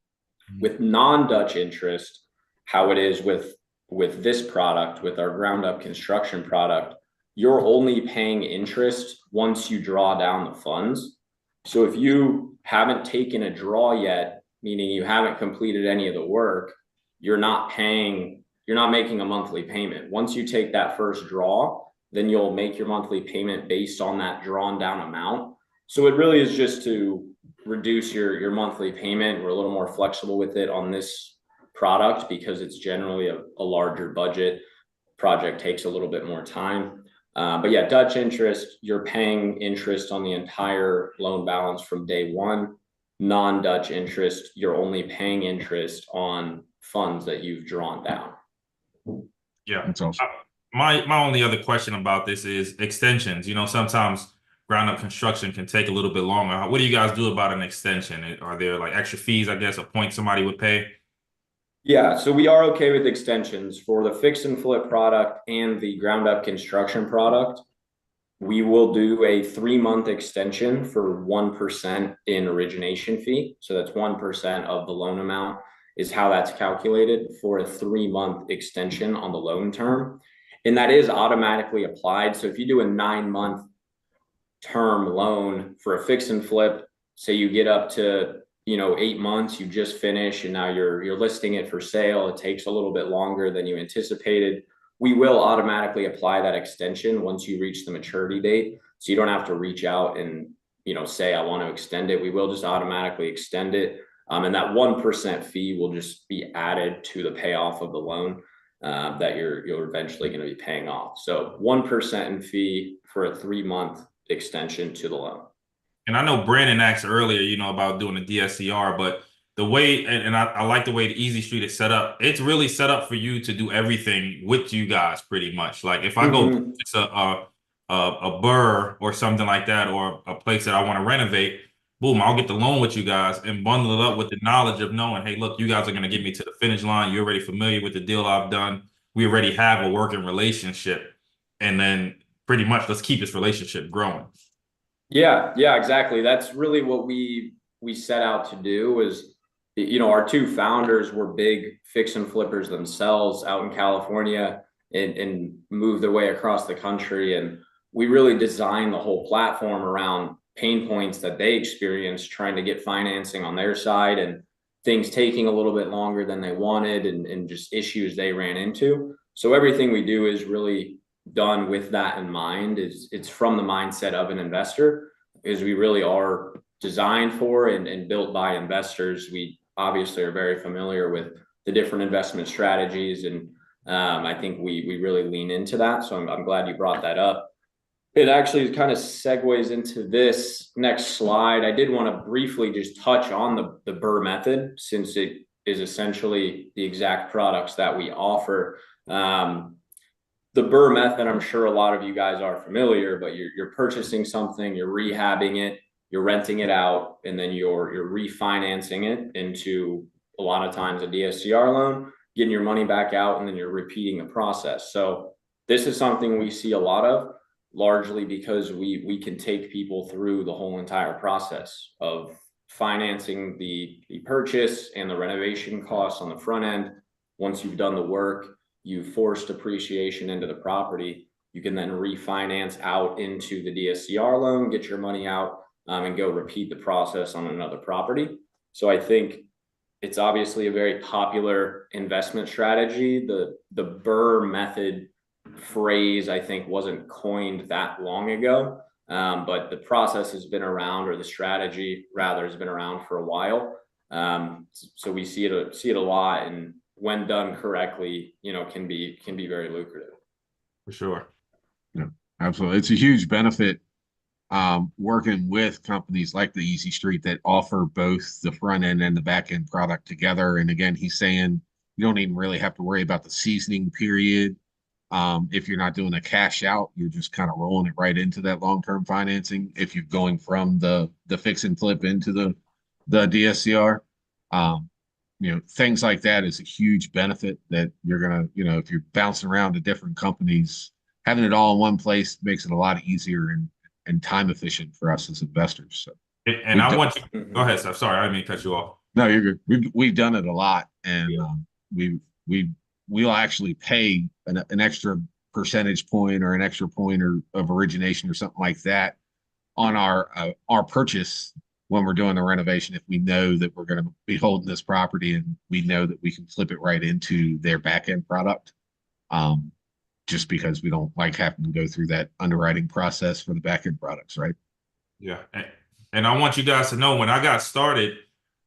With non-Dutch interest, how it is with this product, with our ground up construction product, you're only paying interest once you draw down the funds. So if you haven't taken a draw yet, meaning you haven't completed any of the work, you're not making a monthly payment. Once you take that first draw, then you'll make your monthly payment based on that drawn down amount. So it really is just to reduce your monthly payment. We're a little more flexible with it on this product because it's generally a larger budget. Project takes a little bit more time. But yeah, Dutch interest, you're paying interest on the entire loan balance from day one. Non-Dutch interest, you're only paying interest on funds that you've drawn down. Yeah, that's awesome. My only other question about this is extensions. You know, sometimes ground up construction can take a little bit longer. What do you guys do about an extension? Are there like extra fees, I guess, a point somebody would pay? Yeah, so we are okay with extensions for the fix and flip product and the ground up construction product. We will do a 3-month extension for 1% in origination fee. So that's 1% of the loan amount is how that's calculated for a 3-month extension on the loan term. And that is automatically applied. So if you do a 9-month term loan for a fix and flip, say you get up to 8 months, you just finish and now you're listing it for sale, it takes a little bit longer than you anticipated, we will automatically apply that extension once you reach the maturity date. So you don't have to reach out and say I want to extend it. We will just automatically extend it, and that 1% fee will just be added to the payoff of the loan that you're eventually going to be paying off. So 1% in fee for a 3-month extension to the loan. And I know Brandon asked earlier, about doing a DSCR, but the way, and I like the way the Easy Street is set up. It's really set up for you to do everything with you guys pretty much. Like if I go, it's a burr or something like that, or a place that I want to renovate, boom, I'll get the loan with you guys and bundle it up with the knowledge of knowing, hey, look, you guys are going to get me to the finish line. You're already familiar with the deal I've done. We already have a working relationship. And then pretty much let's keep this relationship growing. Yeah, exactly. That's really what we set out to do is, our 2 founders were big fix and flippers themselves out in California and moved their way across the country. And we really designed the whole platform around pain points that they experienced trying to get financing on their side and things taking a little bit longer than they wanted and just issues they ran into. So everything we do is really done with that in mind. It's from the mindset of an investor, because we really are designed for and built by investors. We obviously are very familiar with the different investment strategies, and I think we really lean into that. So I'm glad you brought that up. It actually kind of segues into this next slide. I did want to briefly just touch on the BRRRR method, since it is essentially the exact products that we offer. The BRRRR method, I'm sure a lot of you guys are familiar, but you're purchasing something, you're rehabbing it, you're renting it out, and then you're refinancing it into a lot of times a DSCR loan, getting your money back out, and then you're repeating the process. So this is something we see a lot of, largely because we can take people through the whole entire process of financing the purchase and the renovation costs on the front end. Once you've done the work, you've forced appreciation into the property, you can then refinance out into the DSCR loan, get your money out, and go repeat the process on another property. So I think it's obviously a very popular investment strategy. The BRRRR method phrase, I think, wasn't coined that long ago, but the process has been around, or the strategy rather has been around for a while. So we see it a lot, and when done correctly, can be very lucrative. For sure. Yeah, absolutely. It's a huge benefit working with companies like the Easy Street that offer both the front end and the back end product together. And again, he's saying you don't even really have to worry about the seasoning period. If you're not doing a cash out, you're just kind of rolling it right into that long-term financing. If you're going from the fix and flip into the DSCR, things like that is a huge benefit that you're gonna, if you're bouncing around to different companies, having it all in one place makes it a lot easier and time efficient for us as investors. So, and I want you, go ahead, Seth. Sorry, I didn't mean to cut you off. No, you're good. We've done it a lot, and we'll actually pay an extra percentage point or an extra point of origination or something like that on our purchase when we're doing the renovation, if we know that we're going to be holding this property and we know that we can flip it right into their back end product. Just because we don't like having to go through that underwriting process for the back end products, right? Yeah. And I want you guys to know, when I got started,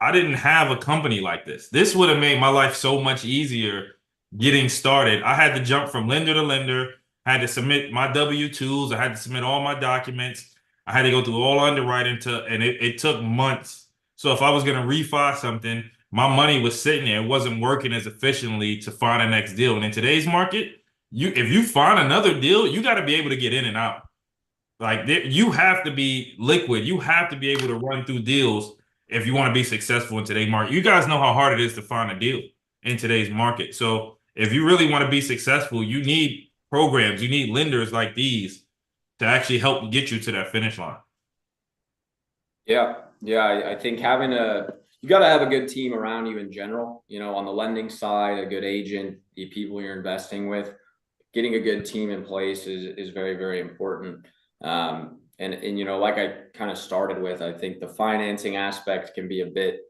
I didn't have a company like this. This would have made my life so much easier getting started. I had to jump from lender to lender. I had to submit my W-2s. I had to submit all my documents. I had to go through all underwriting and it took months. So if I was going to refi something, my money was sitting there. It wasn't working as efficiently to find a next deal. And in today's market, if you find another deal, you got to be able to get in and out. Like, you have to be liquid. You have to be able to run through deals if you want to be successful in today's market. You guys know how hard it is to find a deal in today's market. So if you really want to be successful, you need programs, you need lenders like these to actually help get you to that finish line. Yeah. I think you got to have a good team around you in general, on the lending side, a good agent, the people you're investing with. Getting a good team in place is very, very important. And like I kind of started with, I think the financing aspect can be a bit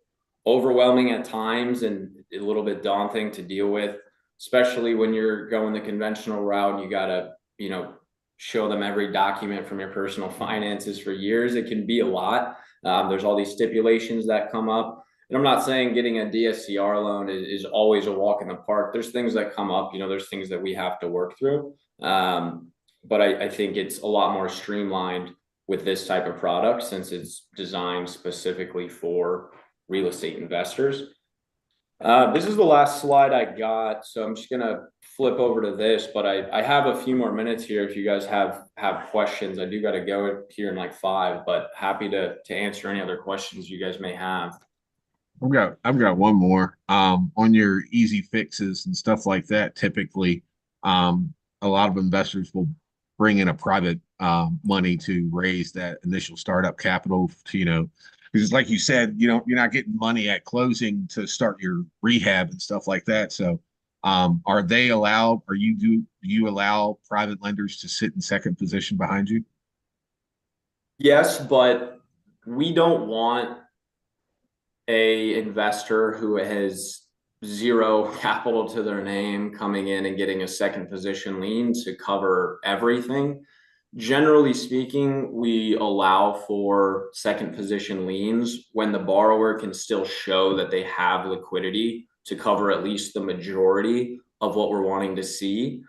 overwhelming at times and a little bit daunting to deal with, especially when you're going the conventional route and you got to, show them every document from your personal finances for years. It can be a lot. There's all these stipulations that come up. And I'm not saying getting a DSCR loan is always a walk in the park. There's things that come up, there's things that we have to work through. But I think it's a lot more streamlined with this type of product since it's designed specifically for real estate investors. This is the last slide I got, so I'm just going to flip over to this, but I have a few more minutes here if you guys have questions. I do got to go here in like 5, but happy to answer any other questions you guys may have. I've got one more. On your easy fixes and stuff like that, typically a lot of investors will bring in a private money to raise that initial startup capital to, because like you said, you're not getting money at closing to start your rehab and stuff like that. So are they allowed, or do you allow private lenders to sit in second position behind you? Yes, but we don't want a investor who has zero capital to their name coming in and getting a second position lien to cover everything. Generally speaking, we allow for second position liens when the borrower can still show that they have liquidity to cover at least the majority of what we're wanting to see.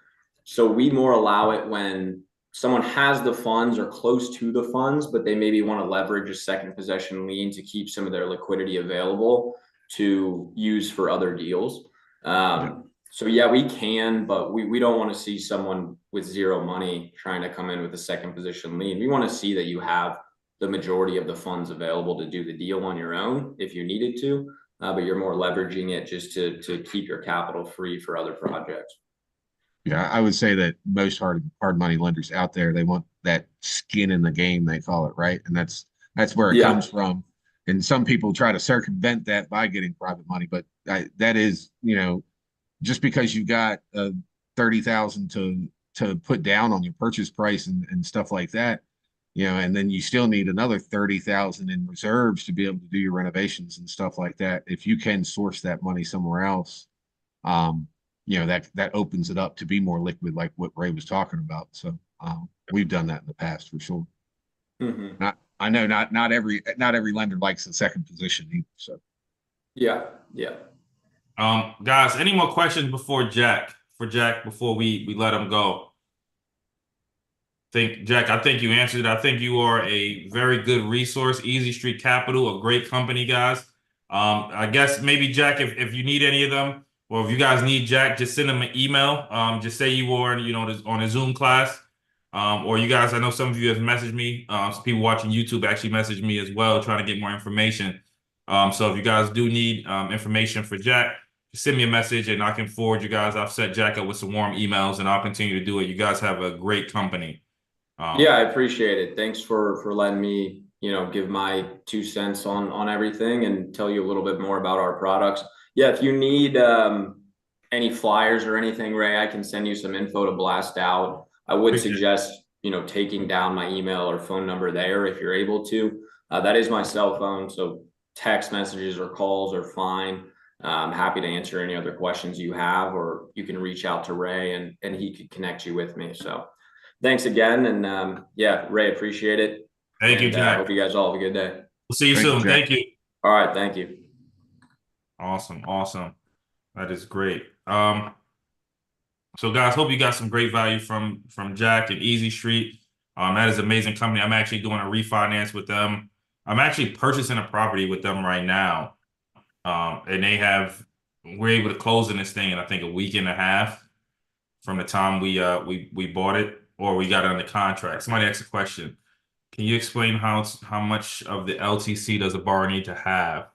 So we more allow it when someone has the funds or close to the funds, but they maybe want to leverage a second possession lien to keep some of their liquidity available to use for other deals. So yeah, we can, but we don't want to see someone with zero money trying to come in with a second position lien. We want to see that you have the majority of the funds available to do the deal on your own if you needed to, but you're more leveraging it just to keep your capital free for other projects. Yeah, I would say that most hard money lenders out there, they want that skin in the game, they call it, right? And that's where it comes from. And some people try to circumvent that by getting private money, but that is, you know, just because you got 30,000 to put down on your purchase price and stuff like that, you know, and then you still need another 30,000 in reserves to be able to do your renovations and stuff like that. If you can source that money somewhere else, you know, that opens it up to be more liquid, like what Ray was talking about. So we've done that in the past for sure. Mm-hmm. I know not every lender likes the second position either. So yeah. Guys, any more questions before Jack before we let him go? Jack, I think you answered it. I think you are a very good resource. Easy Street Capital, a great company, guys. I guess maybe Jack, if you need any of them, or if you guys need Jack, just send him an email. Just say you were, you know, on a Zoom class. Or you guys, I know some of you have messaged me. Some people watching YouTube actually messaged me as well, trying to get more information. So if you guys do need information for Jack, just send me a message and I can forward you guys. I've set Jack up with some warm emails and I'll continue to do it. You guys have a great company. Yeah, I appreciate it. Thanks for letting me, you know, give my 2 cents on everything and tell you a little bit more about our products. Yeah, if you need any flyers or anything, Ray, I can send you some info to blast out. I would suggest, you know, taking down my email or phone number there if you're able to. That is my cell phone, so text messages or calls are fine. I'm happy to answer any other questions you have, or you can reach out to Ray and he could connect you with me. So thanks again. And yeah, Ray, appreciate it. Thank you, Jack. Hope you guys all have a good day. We'll see you soon. Thank you. All right. Thank you. Awesome. That is great. So guys, hope you got some great value from Jack and Easy Street. That is an amazing company. I'm actually doing a refinance with them. I'm actually purchasing a property with them right now. And we're able to close in this thing in I think a week and a half from the time we bought it or we got it under contract. Somebody asked a question. Can you explain how much of the LTC does a borrower need to have?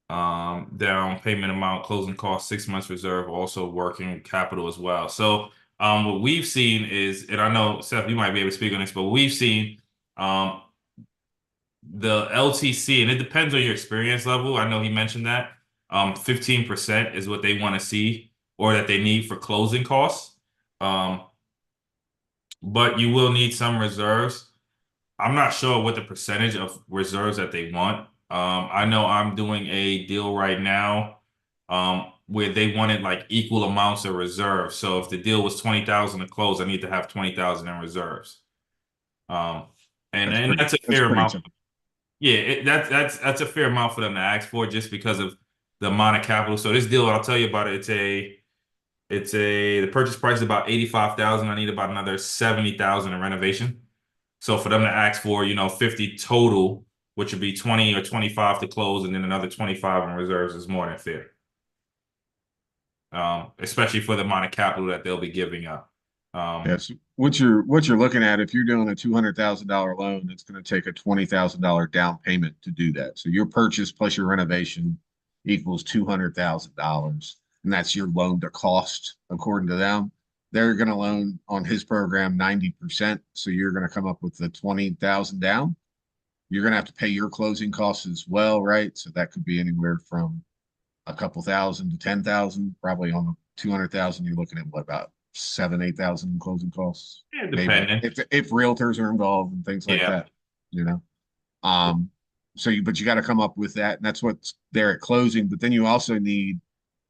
Down payment amount, closing costs, 6 months reserve, also working capital as well. So what we've seen is, and I know Seth, you might be able to speak on this, but we've seen the LTC, and it depends on your experience level. I know he mentioned that 15% is what they want to see or that they need for closing costs. But you will need some reserves. I'm not sure what the percentage of reserves that they want. I know I'm doing a deal right now where they wanted like equal amounts of reserves. So if the deal was 20,000 to close, I need to have 20,000 in reserves. And that's a fair amount. Yeah, that's a fair amount for them to ask for just because of the amount of capital. So this deal, I'll tell you about it. The purchase price is about 85,000. I need about another 70,000 in renovation. So for them to ask for, 50 total, which would be 20 or 25 to close, and then another 25 in reserves is more than fair. Especially for the amount of capital that they'll be giving up. Yes, what you're looking at, if you're doing a $200,000 loan, it's going to take a $20,000 down payment to do that. So your purchase plus your renovation equals $200,000, and that's your loan to cost according to them. They're going to loan on his program 90%, so you're going to come up with the 20,000 down. You're going to have to pay your closing costs as well, right? So that could be anywhere from a couple thousand to 10,000. Probably on the 200,000, you're looking at what, about 7,000-8,000 in closing costs? Yeah, depending. Maybe if realtors are involved and things like that, but you got to come up with that, and that's what's there at closing. But then you also need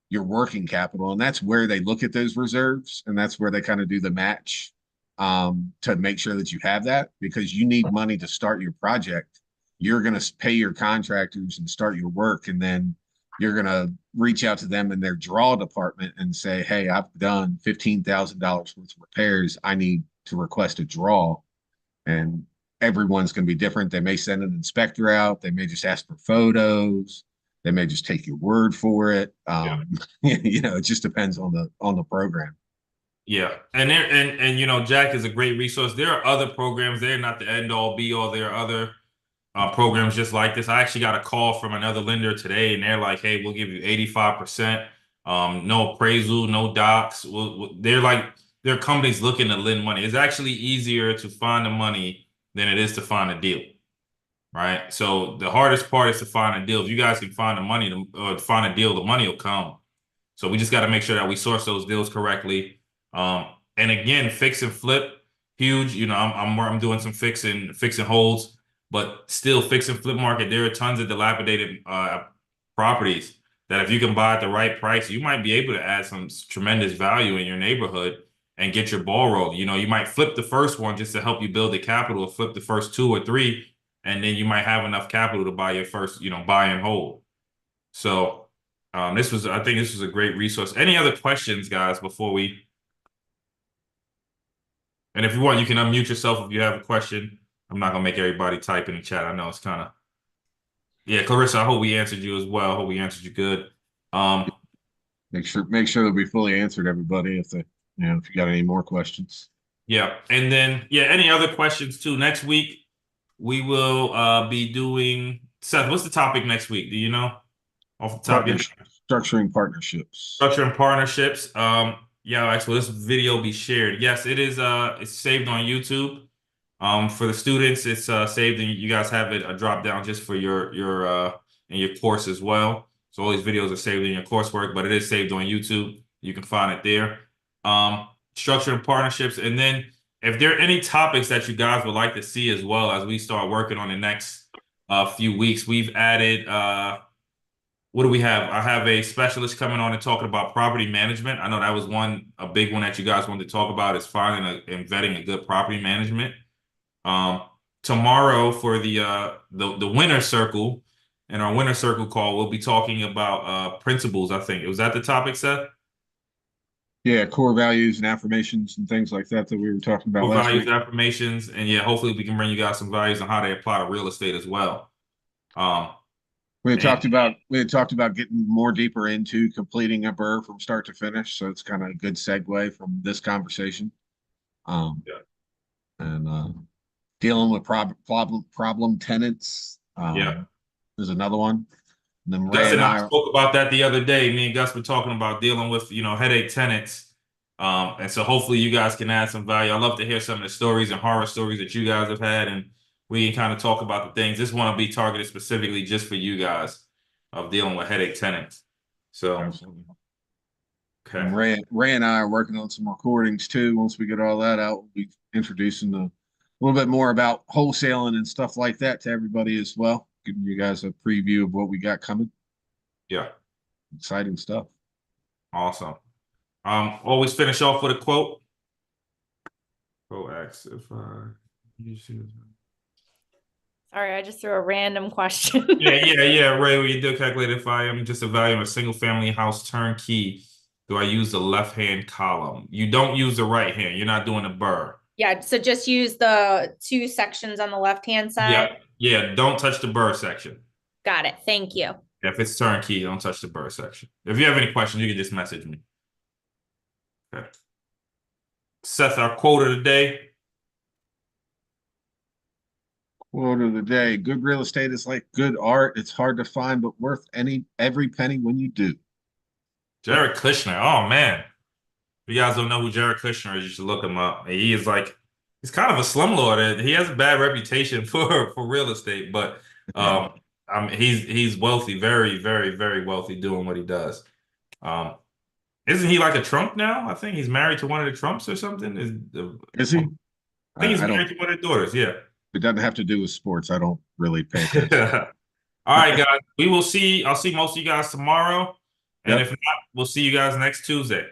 your working capital, and that's where they look at those reserves, and that's where they kind of do the match to make sure that you have that, because you need money to start your project. You're going to pay your contractors and start your work, and then you're going to reach out to them in their draw department and say, hey, I've done $15,000 worth of repairs. I need to request a draw. And everyone's going to be different. They may send an inspector out. They may just ask for photos. They may just take your word for it. It just depends on the program. Yeah, and there and you know, Jack is a great resource. There are other programs. They're not the end all be all. There are other programs just like this. I actually got a call from another lender today, and they're like, "Hey, we'll give you 85%, no appraisal, no docs." They're like, there are companies looking to lend money. It's actually easier to find the money than it is to find a deal, right? So the hardest part is to find a deal. If you guys can find the money or find a deal, the money will come. So we just got to make sure that we source those deals correctly. And again, fix and flip, huge. You know, I'm doing some fixing holds, but still fix and flip market. There are tons of dilapidated properties that if you can buy at the right price, you might be able to add some tremendous value in your neighborhood and get your ball rolling. You know, you might flip the first one just to help you build the capital, or flip the first 2 or 3, and then you might have enough capital to buy your first, you know, buy and hold. So I think this was a great resource. Any other questions, guys, before we? And if you want, you can unmute yourself if you have a question. I'm not gonna make everybody type in the chat. I know it's kind of. Yeah, Clarissa, I hope we answered you as well. I hope we answered you good. Make sure that we fully answered everybody if you got any more questions. Yeah, and then any other questions too? Next week we will be doing. Seth, what's the topic next week? Do you know? Off the top of your head? Structuring partnerships. Structuring partnerships. Yeah, actually, this video will be shared. Yes, it is. It's saved on YouTube. For the students, it's saved, and you guys have it a drop down just for your in your course as well. So all these videos are saved in your coursework, but it is saved on YouTube. You can find it there. Structuring partnerships, and then if there are any topics that you guys would like to see as well as we start working on the next few weeks, we've added. What do we have? I have a specialist coming on and talking about property management. I know that was a big one that you guys wanted to talk about, is finding and vetting a good property management. Tomorrow for the winner circle, and our winner circle call, we'll be talking about principles. I think was that the topic, Seth? Yeah, core values and affirmations and things like that we were talking about core last values, week. Affirmations, and hopefully we can bring you guys some values on how they apply to real estate as well. We had talked about getting more deeper into completing a BRRRR from start to finish, so it's kind of a good segue from this conversation. And dealing with problem tenants. There's another one. And then Gus and I spoke about that the other day. Me and Gus were talking about dealing with headache tenants. And so hopefully you guys can add some value. I'd love to hear some of the stories and horror stories that you guys have had, and we can kind of talk about the things. This one will be targeted specifically just for you guys of dealing with headache tenants. So, absolutely. Okay. And Ray and I are working on some recordings too. Once we get all that out, we'll be introducing a little bit more about wholesaling and stuff like that to everybody as well. Giving you guys a preview of what we got coming. Yeah. Exciting stuff. Awesome. Always finish off with a quote. Sorry, I just threw a random question. Yeah. Ray, will you do calculate if I am just evaluating a single family house turnkey? Do I use the left-hand column? You don't use the right hand. You're not doing a BRRRR. Yeah, so just use the 2 sections on the left-hand side. Yeah, don't touch the BRRRR section. Got it. Thank you. Yeah, if it's turnkey, don't touch the BRRRR section. If you have any questions, you can just message me. Okay. Seth, our quote of the day. Quote of the day: good real estate is like good art. It's hard to find, but worth every penny when you do. Jared Kushner. Oh man. If you guys don't know who Jared Kushner is, you should look him up. He's kind of a slumlord. He has a bad reputation for real estate, but he's wealthy, very, very, very wealthy doing what he does. Isn't he like a Trump now? I think he's married to one of the Trumps or something. Is he? I think he's married to one of the daughters. Yeah. It doesn't have to do with sports. I don't really pay attention. All right, guys. I'll see most of you guys tomorrow. And if not, we'll see you guys next Tuesday.